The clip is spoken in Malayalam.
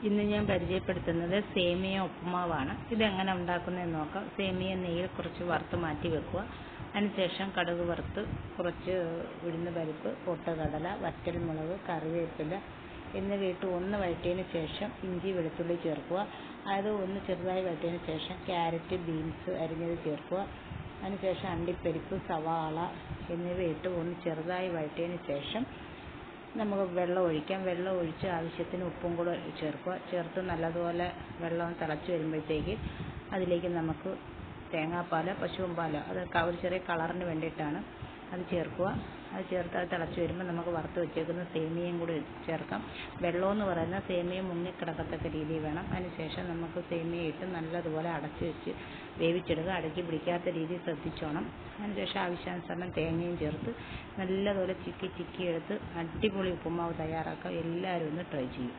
ഇന്ന് ഞാൻ പരിചയപ്പെടുത്തുന്നത് സേമിയ ഉപ്പുമാവാണ്. ഇതെങ്ങനെ ഉണ്ടാക്കുന്നതെന്ന് നോക്കാം. സേമിയ നെയ്യിൽ കുറച്ച് വറുത്ത് മാറ്റി വെക്കുക. അതിനുശേഷം കടുക് വറുത്ത് കുറച്ച് ഉഴുന്ന് പരിപ്പ്, പൊട്ടുകടല, വറ്റൽമുളക്, കറിവേപ്പില എന്നിവ ഇട്ട് ഒന്ന് വഴറ്റിയതിന് ശേഷം ഇഞ്ചി വെളുത്തുള്ളി ചേർക്കുക. അത് ഒന്ന് ചെറുതായി വഴറ്റിയതിന് ശേഷം ക്യാരറ്റ്, ബീൻസ് അരിഞ്ഞത് ചേർക്കുക. അതിനുശേഷം അണ്ടിപ്പരിപ്പ്, സവാള എന്നിവ ഇട്ട് ഒന്ന് ചെറുതായി വഴറ്റിയതിന് ശേഷം നമുക്ക് വെള്ളം ഒഴിക്കാം. വെള്ളം ഒഴിച്ച് ആവശ്യത്തിന് ഉപ്പും കൂടെ ചേർക്കുക. ചേർത്ത് നല്ലതുപോലെ വെള്ളം തിളച്ച് വരുമ്പോഴത്തേക്ക് അതിലേക്ക് നമുക്ക് തേങ്ങാപ്പാൽ, പശുവിൻ പാൽ, അത് ഒരു ചെറിയ കളറിന് വേണ്ടിയിട്ടാണ് അത് ചേർക്കുക. അത് ചേർത്ത് അത് തിളച്ച് വരുമ്പോൾ നമുക്ക് വറുത്ത് വെച്ചേക്കുന്ന സേമിയയും കൂടി ചേർക്കാം. വെള്ളമെന്ന് പറയുന്നത് സേമിയ മുങ്ങിക്കിടക്കത്തക്ക രീതിയിൽ വേണം. അതിനുശേഷം നമുക്ക് സേമിയ ഇട്ട് നല്ലതുപോലെ അടച്ച് വെച്ച് വേവിച്ചെടുക്കുക. അടക്കി പിടിക്കാത്ത രീതിയിൽ ശ്രദ്ധിച്ചോണം. അതിനുശേഷം ആവശ്യാനുസരണം തേങ്ങയും ചേർത്ത് നല്ലതുപോലെ ചിക്കി എടുത്ത് അടിപൊളി ഉപ്പുമാവ് തയ്യാറാക്കാം. എല്ലാവരും ഒന്ന് ട്രൈ ചെയ്യും.